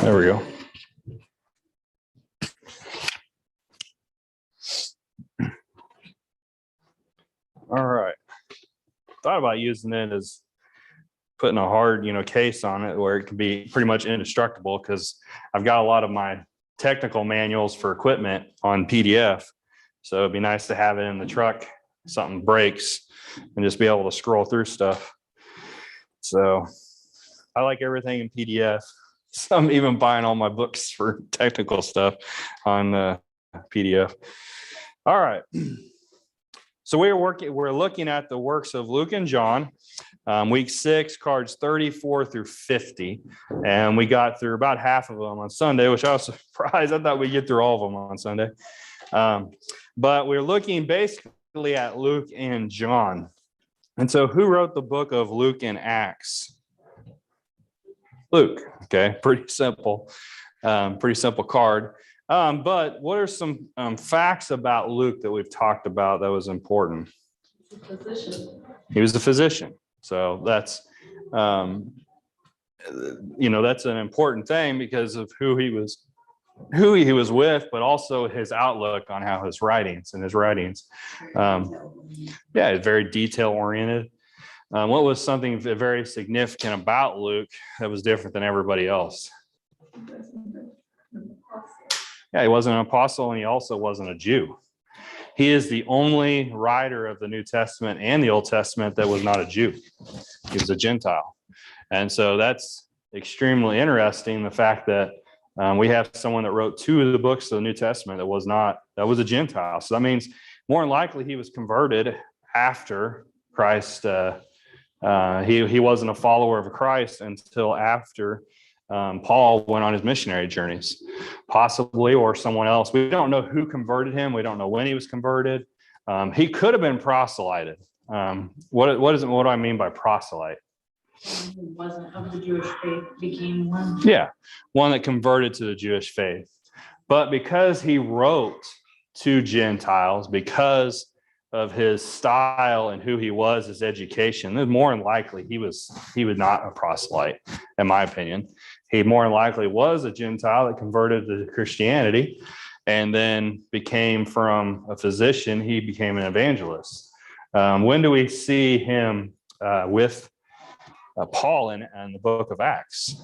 There we go. All right. Thought about using it as putting a hard, case on it where it can be pretty much indestructible, because I've got a lot of my technical manuals for equipment on PDF. So it'd be nice to have it in the truck. Something breaks and just be able to scroll through stuff. So I like everything in PDF. So I'm even buying all my books for technical stuff on PDF. All right. So we're looking at the works of Luke and John, week 6, cards 34 through 50. And we got through about half of them on Sunday, which I was surprised. I thought we'd get through all of them on Sunday. But we're looking basically at Luke and John. And so who wrote the book of Luke and Acts? Luke. Okay, pretty simple card. But what are some facts about Luke that we've talked about that was important? He was a physician. So that's, that's an important thing because of who he was with, but also his outlook on how his writings. Very detail oriented. What was something very significant about Luke that was different than everybody else? Yeah, he wasn't an apostle, and he also wasn't a Jew. He is the only writer of the New Testament and the Old Testament that was not a Jew. He was a Gentile. And so that's extremely interesting, the fact that we have someone that wrote 2 of the books of the New Testament that was a Gentile. So that means more than likely he was converted after Christ. He wasn't a follower of Christ until after Paul went on his missionary journeys, possibly, or someone else. We don't know who converted him. We don't know when he was converted. He could have been proselyted. What do I mean by proselyte? Who wasn't of the Jewish faith became one. Yeah, one that converted to the Jewish faith. But because he wrote to Gentiles, because of his style and who he was, his education, then more than likely he was not a proselyte, in my opinion. He more than likely was a Gentile that converted to Christianity, and then became, from a physician, he became an evangelist. When do we see him with Paul in the book of Acts?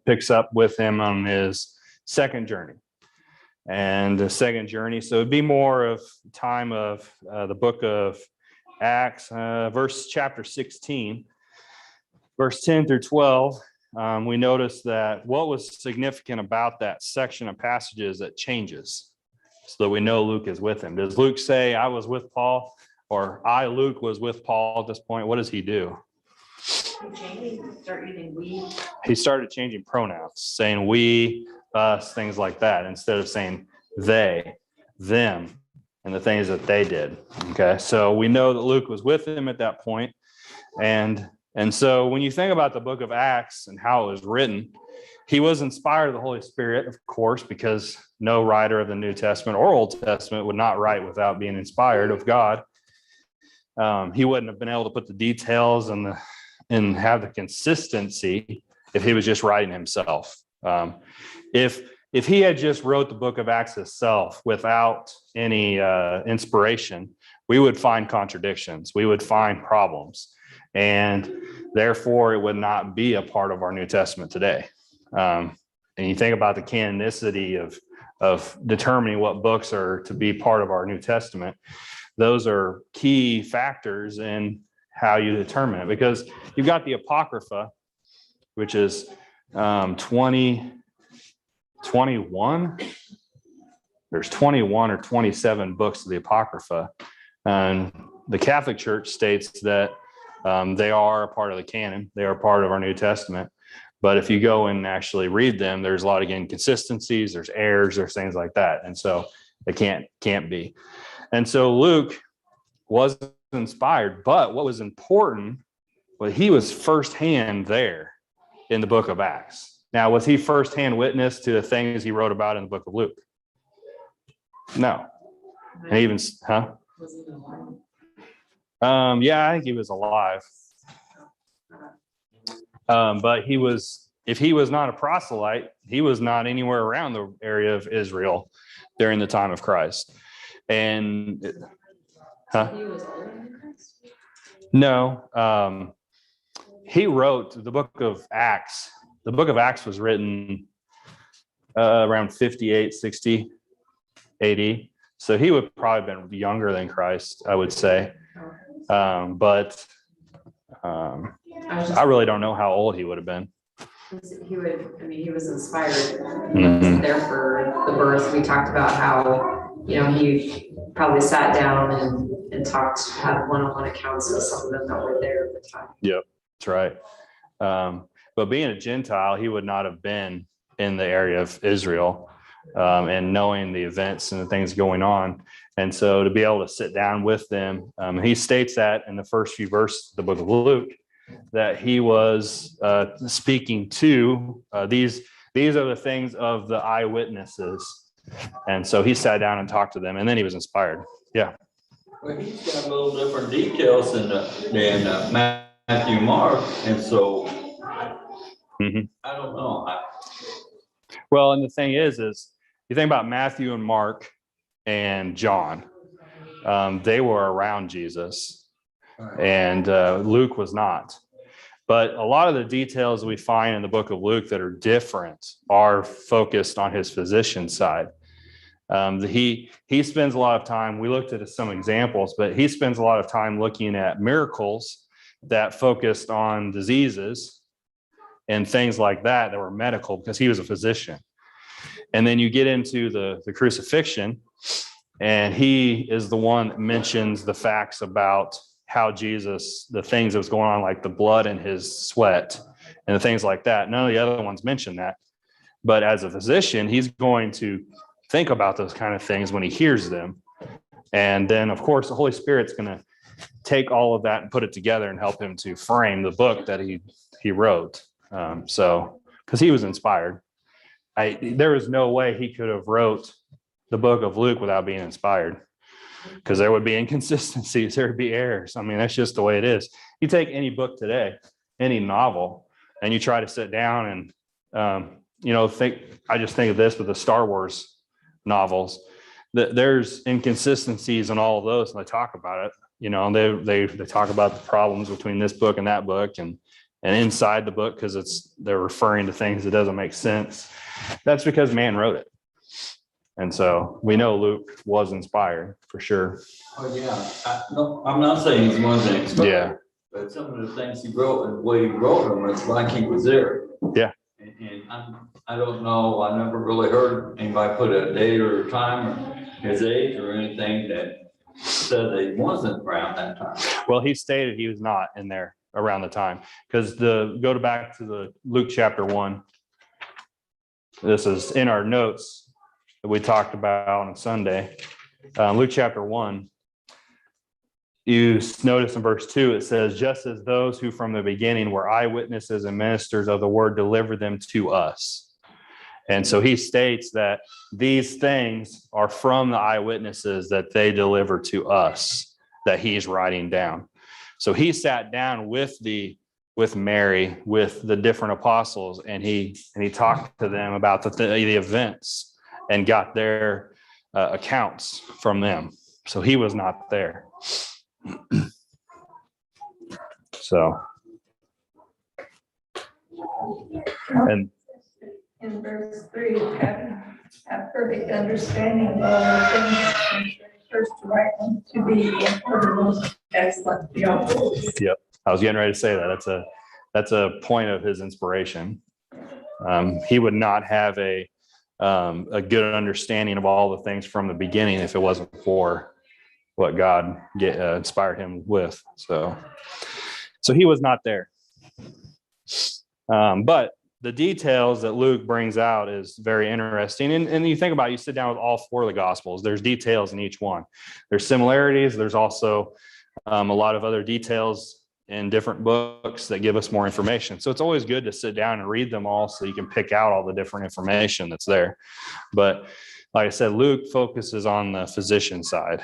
Picks up with him on his second journey. And the second journey, so it'd be more of time of the book of Acts, chapter 16, verse 10 through 12. We notice that what was significant about that section of passages that changes, so that we know Luke is with him. Does Luke say, I was with Paul, or I, Luke, was with Paul at this point? What does he do? He started changing pronouns, saying we, us, things like that, instead of saying they, them, and the things that they did. Okay, so we know that Luke was with him at that point. And so when you think about the book of Acts and how it was written, he was inspired of the Holy Spirit, of course, because no writer of the New Testament or Old Testament would not write without being inspired of God. He wouldn't have been able to put the details and have the consistency if he was just writing himself. If he had just wrote the book of Acts itself without any inspiration, we would find contradictions. We would find problems. And therefore, it would not be a part of our New Testament today. And you think about the canonicity of determining what books are to be part of our New Testament. Those are key factors in how you determine it, because you've got the Apocrypha, which is 21. There's 21 or 27 books of the Apocrypha. And the Catholic Church states that they are a part of the canon. They are part of our New Testament. But if you go and actually read them, there's a lot of inconsistencies, there's errors, there's things like that. And so they can't be. And so Luke was inspired, but what was important was he was firsthand there in the book of Acts. Now, was he firsthand witness to the things he wrote about in the book of Luke? No. And even, huh? Yeah, I think he was alive. But he was if he was not a proselyte, he was not anywhere around the area of Israel during the time of Christ. And huh? He was older than Christ? No, he wrote the book of Acts. The book of Acts was written around 58, 60 AD. So he would probably have been younger than Christ, I would say. But I really don't know how old he would have been. He would, I mean, he was inspired. Mhm. There for the birth. We talked about how, he probably sat down and talked, had one-on-one accounts with some of them that were there at the time. Yep, that's right. But being a Gentile, he would not have been in the area of Israel and knowing the events and the things going on. And so to be able to sit down with them, he states that in the first few verses of the book of Luke, that he was speaking to these are the things of the eyewitnesses. And so he sat down and talked to them, and then he was inspired. Yeah. Well, he's got a little different details than Matthew, Mark, and so Mhm. I don't know. Well, and the thing is you think about Matthew and Mark and John, they were around Jesus, and Luke was not. But a lot of the details we find in the book of Luke that are different are focused on his physician side. He spends a lot of time, we looked at some examples, but he spends a lot of time looking at miracles that focused on diseases and things like that were medical, because he was a physician. And then you get into the crucifixion, and he is the one that mentions the facts about how Jesus, the things that was going on, like the blood in his sweat and the things like that. None of the other ones mention that. But as a physician, he's going to think about those kind of things when he hears them. And then, of course, the Holy Spirit's going to take all of that and put it together and help him to frame the book that he wrote. Because he was inspired. There was no way he could have wrote the book of Luke without being inspired, because there would be inconsistencies, there would be errors. I mean, that's just the way it is. You take any book today, any novel, and you try to sit down and, I just think of this with the Star Wars novels, that there's inconsistencies in all of those, and they talk about it. They talk about the problems between this book and that book, and inside the book, because they're referring to things that doesn't make sense. That's because man wrote it. And so we know Luke was inspired for sure. Oh, yeah. No, I'm not saying he's one thing, Yeah. but some of the things he wrote and the way he wrote them, it's like he was there. Yeah. And I don't know, I never really heard anybody put a date or a time or his age or anything that said that he wasn't around that time. Well, he stated he was not in there around the time, because go back to the Luke chapter 1. This is in our notes that we talked about on Sunday. Luke chapter 1, you notice in verse 2, it says, just as those who from the beginning were eyewitnesses and ministers of the word delivered them to us. And so he states that these things are from the eyewitnesses that they deliver to us, that he's writing down. So he sat down with Mary, with the different apostles, and he talked to them about the events and got their accounts from them. So he was not there. So, and in verse 3, have perfect understanding of all the things, first to write them to be in order most excellent theologians. Yep, I was getting ready to say that. That's a point of his inspiration. He would not have a good understanding of all the things from the beginning if it wasn't for what God inspired him with. So he was not there. But the details that Luke brings out is very interesting. And you think about it, you sit down with all four of the Gospels, there's details in each one. There's similarities. There's also a lot of other details in different books that give us more information. So it's always good to sit down and read them all so you can pick out all the different information that's there. But like I said, Luke focuses on the physician side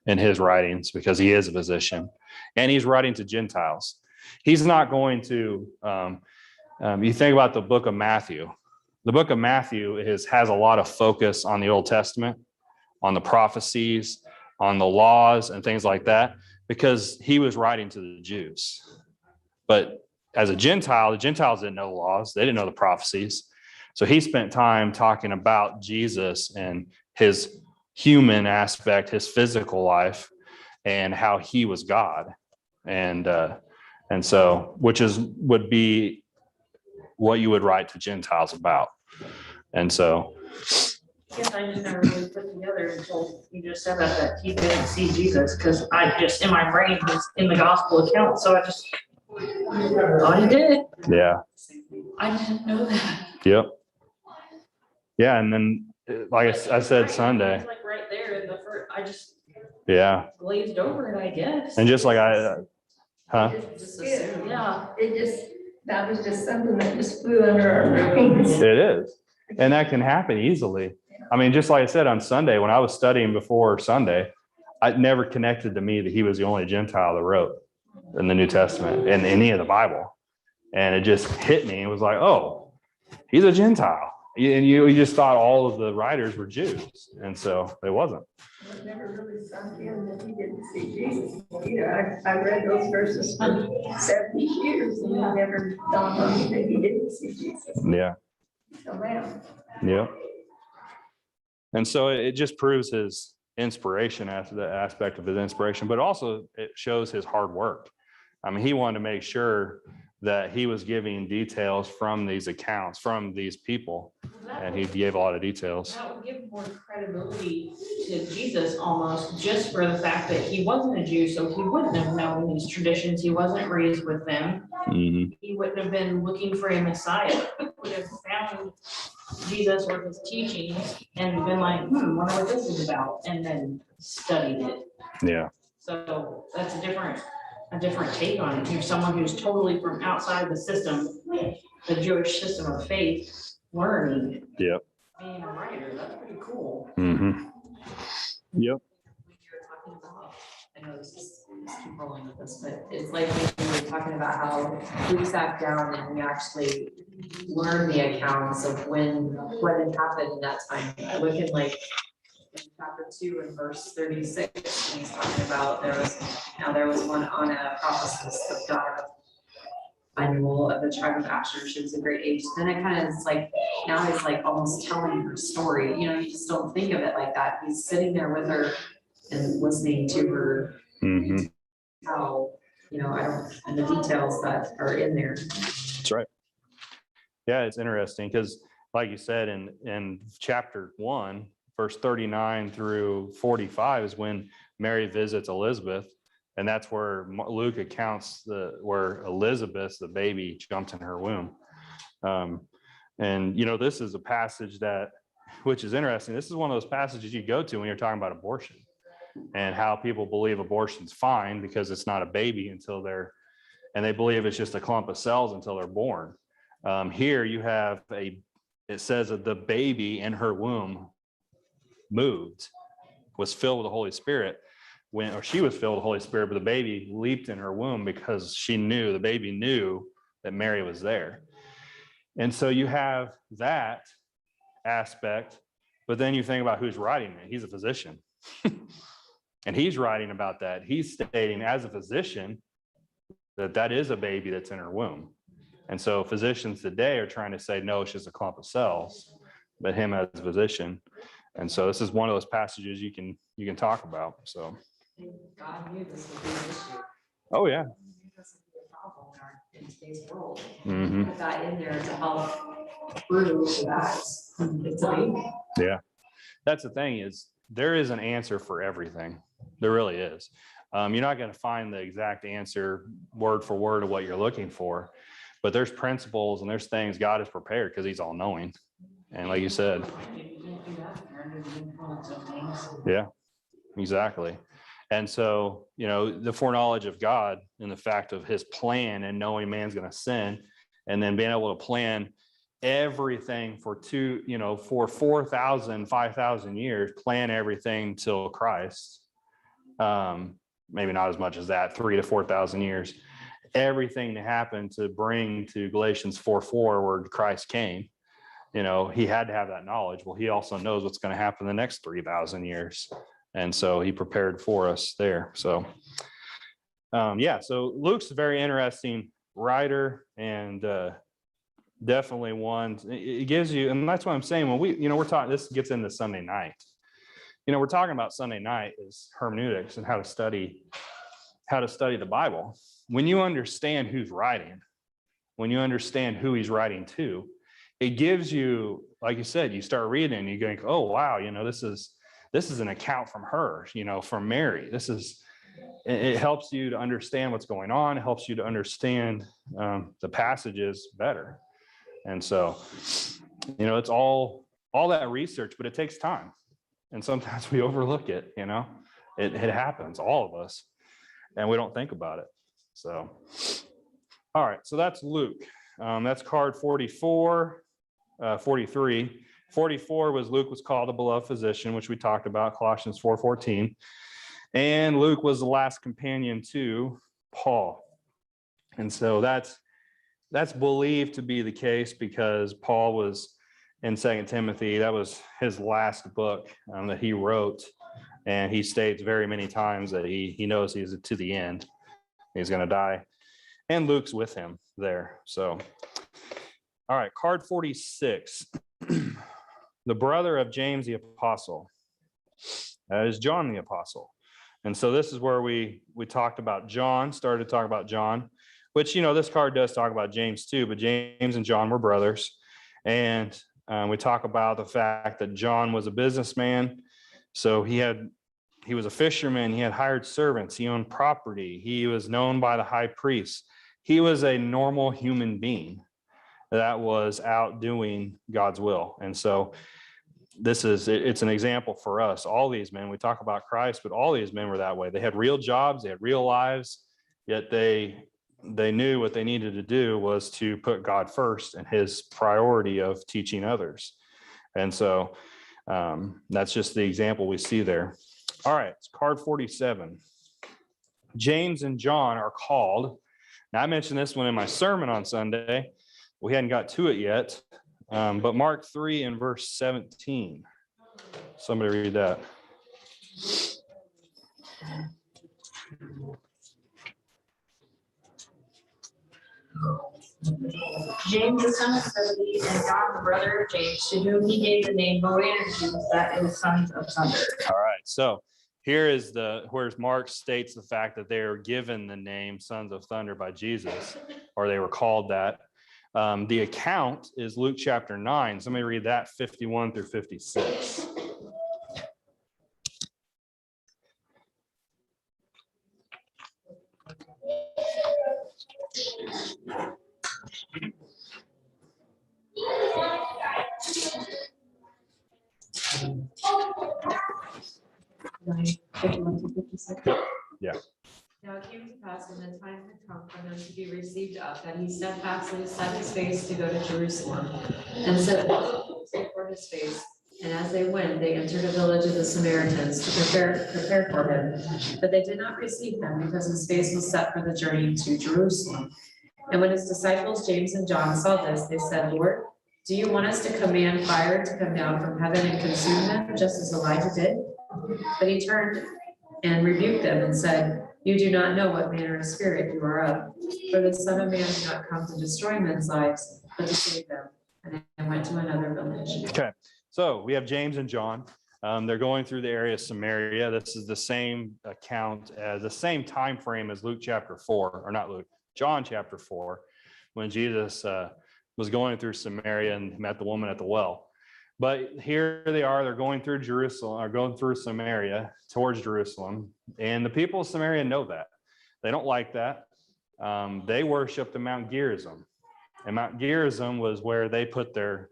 in his writings because he is a physician and he's writing to Gentiles. He's not going to You think about the book of Matthew. The book of Matthew has a lot of focus on the Old Testament, on the prophecies, on the laws and things like that, because he was writing to the Jews. But as a Gentile, the Gentiles didn't know the laws. They didn't know the prophecies. So he spent time talking about Jesus and his human aspect, his physical life, and how he was God. And so, would be what you would write to Gentiles about. And so, Yes, I just never really put together until you just said that he didn't see Jesus, because I just, in my brain, was in the gospel account, so I just thought he did. yeah, I didn't know that. yep. Yeah, and then, like I said Right, Sunday, it's like right there in the first, I just yeah. glazed over it, I guess. And just like huh? Just assume. Yeah, That was just something that just flew under our brains. It is. And that can happen easily. I mean, just like I said on Sunday, when I was studying before Sunday, I never connected to me that he was the only Gentile that wrote in the New Testament and any of the Bible. And it just hit me. It was like, oh, he's a Gentile. And you just thought all of the writers were Jews. And so it wasn't. It never really sunk in that he didn't see Jesus. I read those verses for 70 years and it never dawned on me that he didn't see Jesus. Yeah. So now, Yeah. And so it just proves his inspiration, as the aspect of his inspiration, but also it shows his hard work. I mean, he wanted to make sure that he was giving details from these accounts, from these people, and he gave a lot of details. that would give more credibility to Jesus almost, just for the fact that he wasn't a Jew, so he wouldn't have known these traditions. He wasn't raised with them. Mhm. He wouldn't have been looking for a Messiah. He would have found Jesus or his teachings and been like, wonder what this is about, and then studied it. Yeah. So that's a different take on it. You're someone who's totally from outside the system, the Jewish system of faith, learning. Yep. Being a writer, that's pretty cool. Mm-hmm. Yep. When you were talking about, I know this is, let's keep rolling with this, but it's like when you were talking about how we sat down and we actually learned the accounts of what had happened in that time. I look in like in chapter 2 and verse 36, and he's talking about there was one on a prophetess, the daughter of Phanuel of the tribe of Asher. She was a great age. Then it kind of is like, now he's like almost telling her story. You know, you just don't think of it like that. He's sitting there with her and listening to her, Mm-hmm. how, and the details that are in there. That's right. Yeah, it's interesting because, like you said, in chapter 1, verse 39 through 45 is when Mary visits Elizabeth, and that's where Luke accounts where Elizabeth, the baby, jumped in her womb. And this is a passage which is interesting. This is one of those passages you go to when you're talking about abortion and how people believe abortion's fine because it's not a baby and they believe it's just a clump of cells until they're born. Here you have it says that the baby in her womb was filled with the Holy Spirit she was filled with the Holy Spirit, but the baby leaped in her womb because the baby knew that Mary was there. And so you have that aspect, but then you think about who's writing it. He's a physician. And he's writing about that. He's stating as a physician that is a baby that's in her womb. And so physicians today are trying to say, no, it's just a clump of cells, but him as a physician. And so this is one of those passages you can talk about. So God knew this would be an issue. oh yeah. This would be a problem in today's world. Mm-hmm. Put that in there to help prove that it's a baby. Yeah. That's the thing is there is an answer for everything. There really is. You're not going to find the exact answer word for word of what you're looking for, but there's principles and there's things God has prepared because he's all knowing. And like you said, yeah, exactly. And so, the foreknowledge of God and the fact of his plan and knowing man's going to sin and then being able to plan everything for 4,000, 5,000 years, plan everything till Christ. Maybe not as much as that, 3,000 to 4,000 years. everything to happen to bring to Galatians 4:4 where Christ came. He had to have that knowledge. Well, he also knows what's going to happen the next 3,000 years. And so he prepared for us there. So, so Luke's a very interesting writer, and definitely one. It gives you, and that's what I'm saying when we're talking, this gets into Sunday night. We're talking about Sunday night is hermeneutics and how to study the Bible. When you understand who's writing, when you understand who he's writing to, it gives you, like you said, you start reading and you think, oh, wow, this is an account from her, from Mary. It helps you to understand what's going on. It helps you to understand the passages better. And so, it's all that research, but it takes time. And sometimes we overlook it, it happens, all of us, and we don't think about it. So, all right, so that's Luke. That's card 44. 43. 44 was Luke was called a beloved physician, which we talked about, Colossians 4:14. And Luke was the last companion to Paul. And so that's believed to be the case because Paul was in 2 Timothy. That was his last book that he wrote. And he states very many times that he knows he's to the end. He's going to die. And Luke's with him there. So, all right, card 46. The brother of James the Apostle. That is John the Apostle. And so this is where we talked about John, started to talk about John, which, this card does talk about James too, but James and John were brothers. And we talk about the fact that John was a businessman. So he was a fisherman. He had hired servants. He owned property. He was known by the high priest. He was a normal human being that was out doing God's will. And so it's an example for us. All these men, we talk about Christ, but all these men were that way. They had real jobs, they had real lives, yet they knew what they needed to do was to put God first and his priority of teaching others. And so that's just the example we see there. All right, it's card 47. James and John are called. Now, I mentioned this one in my sermon on Sunday. We hadn't got to it yet, but Mark 3 and verse 17. Somebody read that. James, the son of Zebedee, and John, the brother of James, to whom he gave the name Boanerges, that is sons of thunder. All right, so here is where Mark states the fact that they are given the name sons of thunder by Jesus, or they were called that. The account is Luke chapter 9. Somebody read that 51 through 56. Yeah. Now it came to pass when the time had come for them to be received up, that he steadfastly set his face to go to Jerusalem, and set before his face. And as they went, they entered a village of the Samaritans to prepare for him. But they did not receive him, because his face was set for the journey to Jerusalem. And when his disciples James and John saw this, they said, Lord, do you want us to command fire to come down from heaven and consume them, just as Elijah did? But he turned and rebuked them and said, you do not know what manner of spirit you are of, for the Son of Man did not come to destroy men's lives, but to save them. And I went to another village. Okay, so we have James and John. They're going through the area of Samaria. This is the same account as the same time frame as Luke chapter 4, or not Luke, John chapter 4, when Jesus was going through Samaria and met the woman at the well. But here they are, they're going through Jerusalem, or going through Samaria towards Jerusalem. And the people of Samaria know that. They don't like that. They worshiped the Mount Gerizim. And Mount Gerizim was where they put their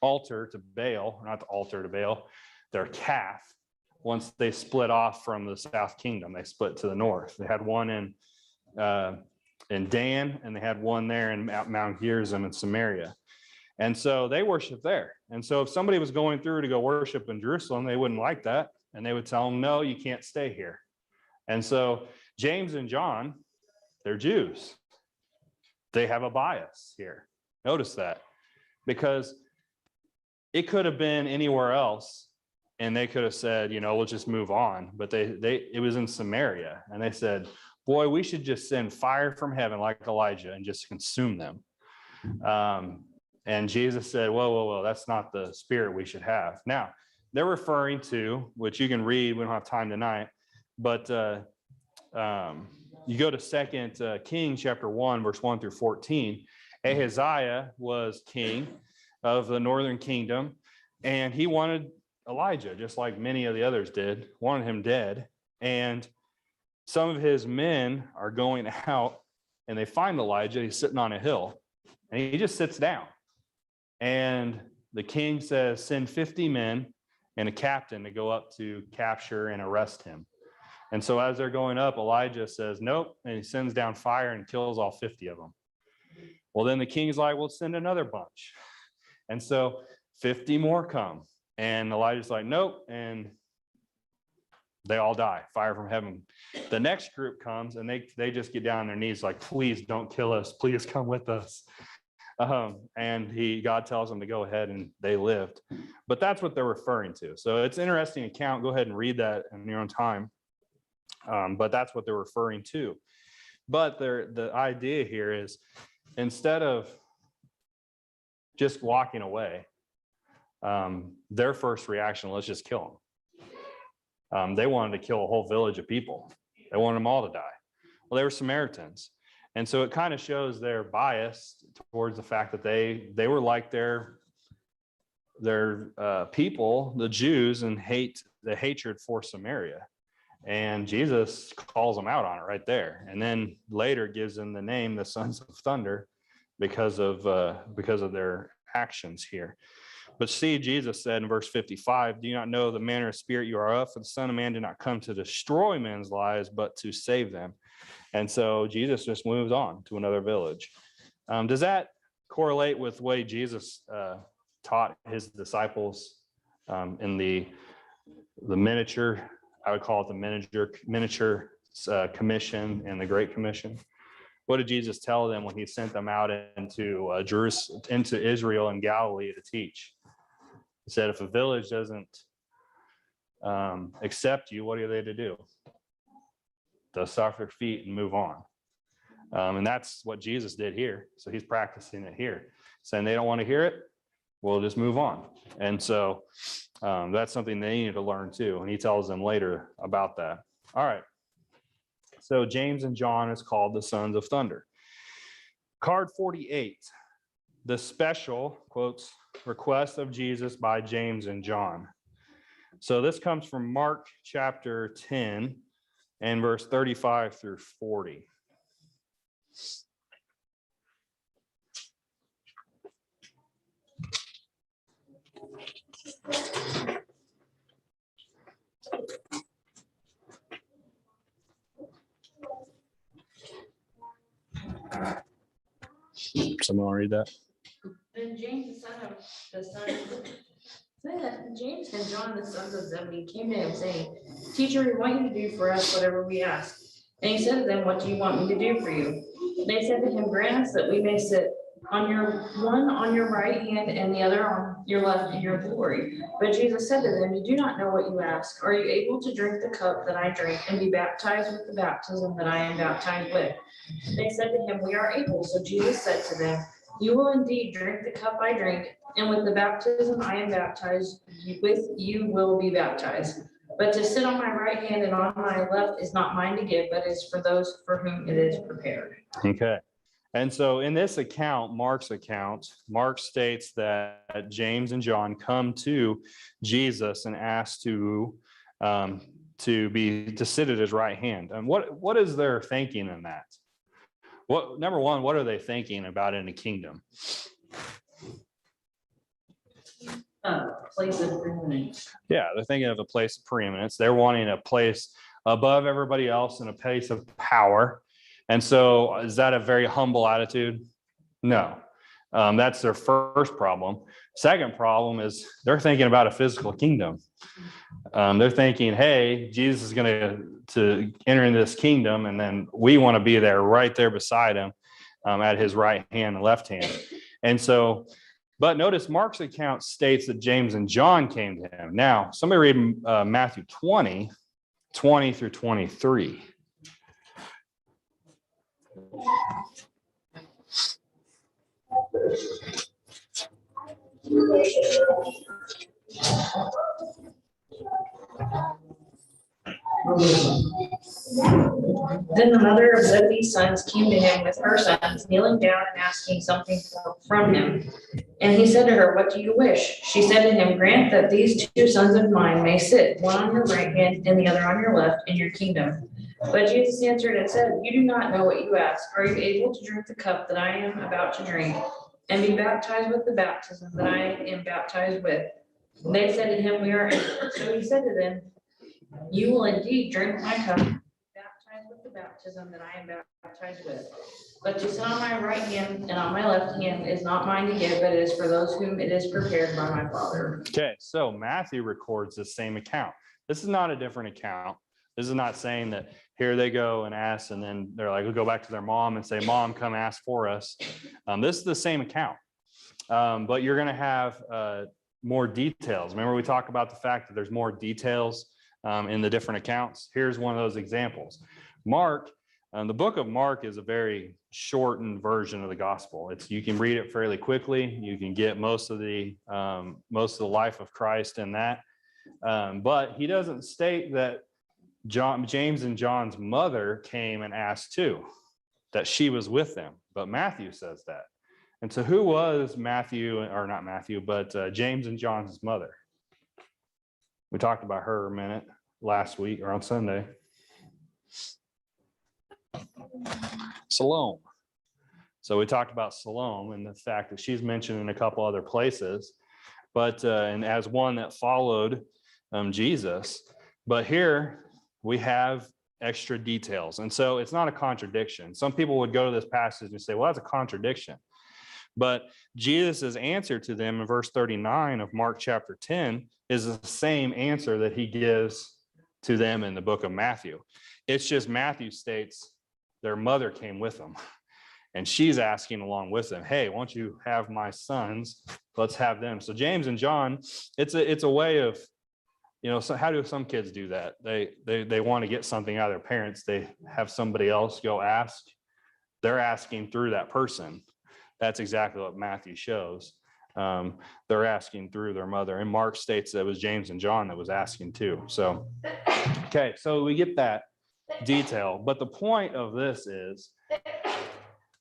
altar to Baal, not the altar to Baal, their calf. Once they split off from the South Kingdom, they split to the north. They had one in Dan, and they had one there in Mount Gerizim in Samaria. And so they worship there. And so if somebody was going through to go worship in Jerusalem, they wouldn't like that. And they would tell them, no, you can't stay here. And so James and John they're Jews. They have a bias here. Notice that, because it could have been anywhere else and they could have said, we'll just move on. But it was in Samaria, and they said, boy, we should just send fire from heaven like Elijah and just consume them. And Jesus said, whoa, that's not the spirit we should have. Now, they're referring to, which you can read, we don't have time tonight, but you go to 2 Kings chapter 1, verse 1 through 14. Ahaziah was king of the northern kingdom, and he wanted Elijah, just like many of the others did, wanted him dead. And some of his men are going out, and they find Elijah. He's sitting on a hill, and he just sits down. And the king says, send 50 men and a captain to go up to capture and arrest him. And so as they're going up, Elijah says, nope. And he sends down fire and kills all 50 of them. Well, then the king's like, well, send another bunch. And so 50 more come. And Elijah's like, nope. And they all die, fire from heaven. The next group comes, and they just get down on their knees like, please don't kill us. Please come with us. And God tells them to go ahead, and they lived. But that's what they're referring to. So it's an interesting account. Go ahead and read that in your own time. But that's what they're referring to. But the idea here is, instead of just walking away, their first reaction, let's just kill them. They wanted to kill a whole village of people. They wanted them all to die. Well, they were Samaritans. And so it kind of shows their bias towards the fact that they were like their people, the Jews, and the hatred for Samaria. And Jesus calls them out on it right there. And then later gives them the name, the Sons of Thunder, because of their actions here. But see, Jesus said in verse 55, do you not know the manner of spirit you are of? For the Son of Man did not come to destroy men's lives, but to save them. And so Jesus just moves on to another village. Does that correlate with the way Jesus taught his disciples in the miniature, I would call it the miniature commission and the Great Commission? What did Jesus tell them when he sent them out into Jerusalem, into Israel and Galilee to teach? He said, if a village doesn't accept you, what are they to do? They'll stop their feet and move on. And that's what Jesus did here. So he's practicing it here, saying they don't want to hear it, we'll just move on. And so that's something they need to learn too. And he tells them later about that. All right. So James and John is called the Sons of Thunder. Card 48, the special, quotes, request of Jesus by James and John. So this comes from Mark chapter 10 and verse 35 through 40. Someone want to read that? Then James, James and John, the sons of Zebedee, came to him, saying, Teacher, we want you to do for us whatever we ask. And he said to them, what do you want me to do for you? They said to him, grant us that we may sit one on your right hand and the other on your left in your glory. But Jesus said to them, you do not know what you ask. Are you able to drink the cup that I drink and be baptized with the baptism that I am baptized with? They said to him, we are able. So Jesus said to them, you will indeed drink the cup I drink, and with the baptism I am baptized with, you will be baptized. But to sit on my right hand and on my left is not mine to give, but is for those for whom it is prepared. Okay. And so in this account, Mark's account, Mark states that James and John come to Jesus and ask to sit at his right hand. And what is their thinking in that? Number one, what are they thinking about in the kingdom? Place of preeminence. Yeah, they're thinking of a place of preeminence. They're wanting a place above everybody else and a place of power. And so is that a very humble attitude? No. That's their first problem. Second problem is they're thinking about a physical kingdom. They're thinking, hey, Jesus is going to enter into this kingdom, and then we want to be there right there beside him at his right hand and left hand. And so, but notice Mark's account states that James and John came to him. Now, somebody read Matthew 20 through 23. Then the mother of Zebedee's sons came to him with her sons, kneeling down and asking something from him. And he said to her, "What do you wish?" She said to him, "Grant that these two sons of mine may sit, one on your right hand and the other on your left, in your kingdom." But Jesus answered and said, "You do not know what you ask. Are you able to drink the cup that I am about to drink, and be baptized with the baptism that I am baptized with?" And they said to him, "We are able." So he said to them, "You will indeed drink my cup, baptized with the baptism that I am baptized with. But to sit on my right hand and on my left hand is not mine to give, but it is for those whom it is prepared by my Father." Okay, so Matthew records the same account. This is not a different account. This is not saying that here they go and ask, and then they're like, we'll go back to their mom and say, "Mom, come ask for us." This is the same account, but you're going to have more details. Remember, we talked about the fact that there's more details in the different accounts. Here's one of those examples. Mark, the book of Mark is a very shortened version of the gospel. You can read it fairly quickly. You can get most of the life of Christ in that. But he doesn't state that James and John's mother came and asked too, that she was with them. But Matthew says that. And so who was James and John's mother? We talked about her a minute last week or on Sunday. Salome. So we talked about Salome and the fact that she's mentioned in a couple other places, but and as one that followed Jesus. But here we have extra details. And so it's not a contradiction. Some people would go to this passage and say, well, that's a contradiction. But Jesus' answer to them in verse 39 of Mark chapter 10 is the same answer that he gives to them in the book of Matthew. It's just Matthew states their mother came with them. And she's asking along with them, "Hey, won't you have my sons? Let's have them." So James and John, it's a way of, so how do some kids do that? They want to get something out of their parents. They have somebody else go ask. They're asking through that person. That's exactly what Matthew shows. They're asking through their mother. And Mark states that it was James and John that was asking too. So, okay, so we get that detail. But the point of this is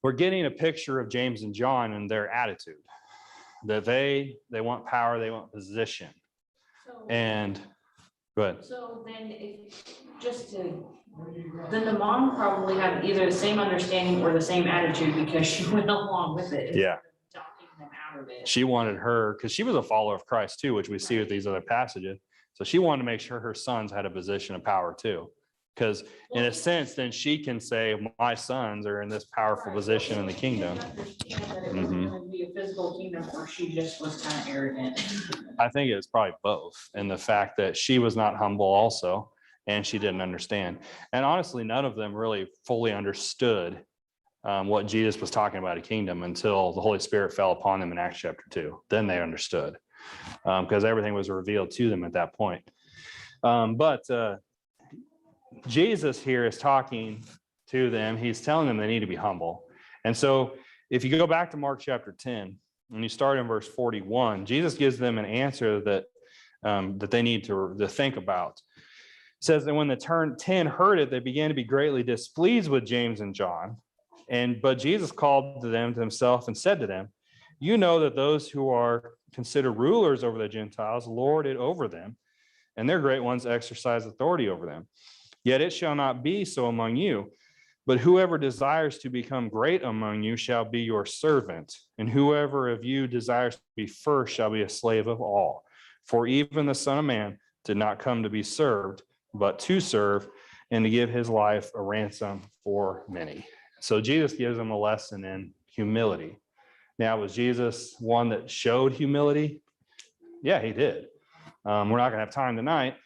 we're getting a picture of James and John and their attitude, that they want power, they want position. And go ahead. So then then the mom probably had either the same understanding or the same attitude because she went along with it. Yeah. Talking them out of it. She wanted her, because she was a follower of Christ too, which we see with these other passages. So she wanted to make sure her sons had a position of power too. Because in a sense, then she can say, my sons are in this powerful position in the kingdom. She understood that it was going to be a physical kingdom, or she just was kind of arrogant. I think it's probably both. And the fact that she was not humble also, and she didn't understand. And honestly, none of them really fully understood what Jesus was talking about a kingdom until the Holy Spirit fell upon them in Acts chapter 2. Then they understood, because everything was revealed to them at that point. But Jesus here is talking to them. He's telling them they need to be humble. And so if you go back to Mark chapter 10, and you start in verse 41, Jesus gives them an answer that they need to think about. It says that when the 10 heard it, they began to be greatly displeased with James and John. But Jesus called to them to himself and said to them, "You know that those who are considered rulers over the Gentiles lord it over them, and their great ones exercise authority over them. Yet it shall not be so among you. But whoever desires to become great among you shall be your servant, and whoever of you desires to be first shall be a slave of all. For even the Son of Man did not come to be served, but to serve, and to give his life a ransom for many." So Jesus gives them a lesson in humility. Now, was Jesus one that showed humility? Yeah, he did. We're not gonna have time tonight,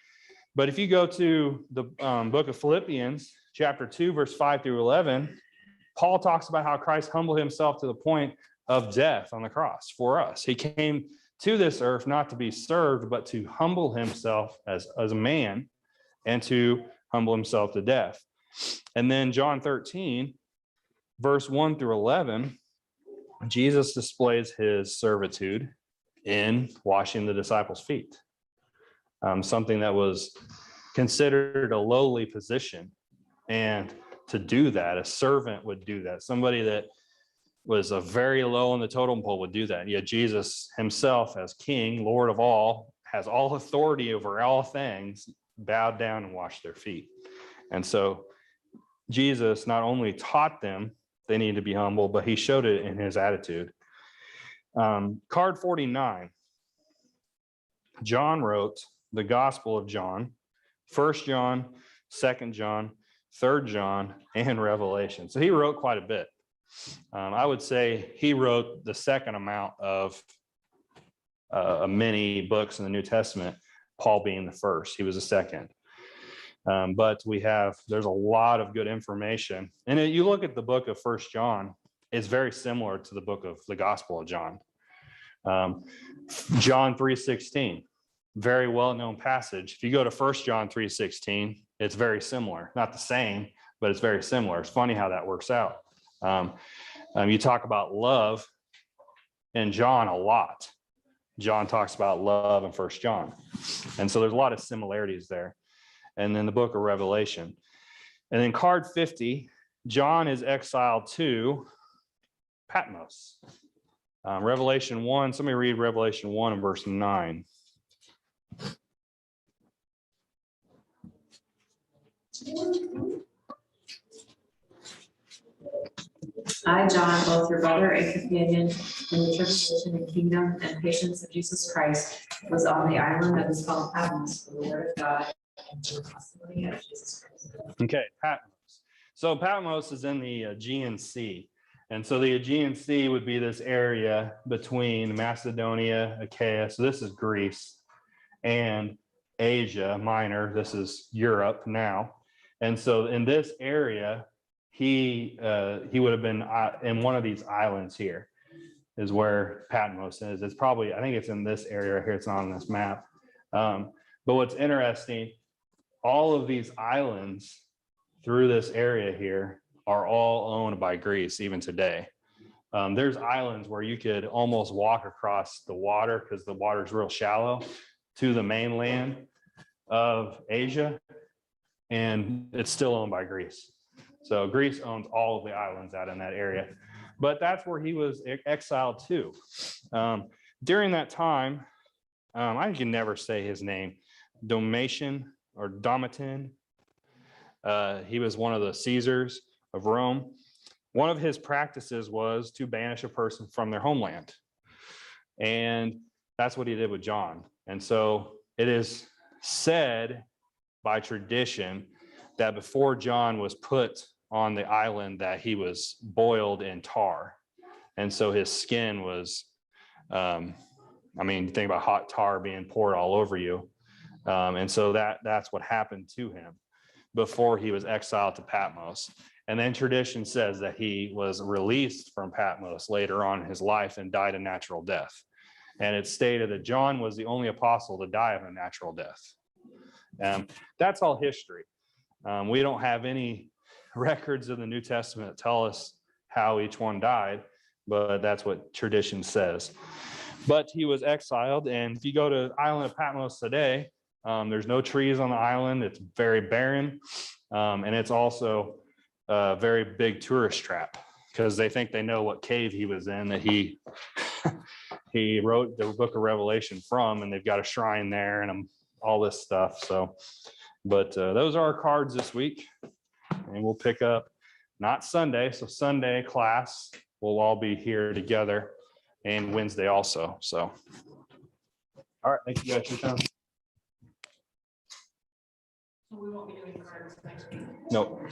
but if you go to the book of Philippians, chapter 2, verse 5 through 11, Paul talks about how Christ humbled himself to the point of death on the cross for us. He came to this earth not to be served, but to humble himself as a man and to humble himself to death. And then John 13, verse 1 through 11, Jesus displays his servitude in washing the disciples' feet. Something that was considered a lowly position. And to do that, a servant would do that. Somebody that was a very low on the totem pole would do that. Yet Jesus himself, as King, Lord of all, has all authority over all things, bowed down and washed their feet. And so Jesus not only taught them they need to be humble, but he showed it in his attitude. Card 49. John wrote the Gospel of John, 1 John, 2 John, 3 John, and Revelation. So he wrote quite a bit. I would say he wrote the second amount of many books in the New Testament, Paul being the first. He was the second. But there's a lot of good information. And you look at the book of 1 John, it's very similar to the book of the Gospel of John. John 3:16, very well-known passage. If you go to 1 John 3:16, it's very similar. Not the same, but it's very similar. It's funny how that works out. You talk about love in John a lot. John talks about love in 1 John. And so there's a lot of similarities there. And then the book of Revelation. And then card 50, John is exiled to Patmos. Revelation 1, somebody read Revelation 1 and verse 9. I, John, both your brother and companion in the tribulation and kingdom and patience of Jesus Christ, was on the island that is called Patmos for the word of God and for the testimony of Jesus Christ. Okay, Patmos. So Patmos is in the Aegean Sea. And so the Aegean Sea would be this area between Macedonia, Achaia, so this is Greece, and Asia Minor, this is Europe now. And so in this area, he would have been in one of these islands here is where Patmos is. It's probably, I think it's in this area right here. It's not on this map. But what's interesting, all of these islands through this area here are all owned by Greece even today. There's islands where you could almost walk across the water because the water is real shallow to the mainland of Asia, and it's still owned by Greece. So Greece owns all of the islands out in that area, but that's where he was exiled to. During that time, I can never say his name, Domitian or Domitian. He was one of the Caesars of Rome. One of his practices was to banish a person from their homeland. And that's what he did with John. And so it is said by tradition that before John was put on the island that he was boiled in tar. And so his skin was, think about hot tar being poured all over you. And so that's what happened to him before he was exiled to Patmos. And then tradition says that he was released from Patmos later on in his life and died a natural death. And it's stated that John was the only apostle to die of a natural death. That's all history. We don't have any records of the New Testament that tell us how each one died, but that's what tradition says. But he was exiled, and if you go to the island of Patmos today, there's no trees on the island. It's very barren, and it's also a very big tourist trap because they think they know what cave he was in that he he wrote the book of Revelation from, and they've got a shrine there and all this stuff. So, but those are our cards this week, and we'll pick up not Sunday. So Sunday class, we'll all be here together, and Wednesday also. So, all right, thank you guys for your time. We won't be doing cards next week. Nope.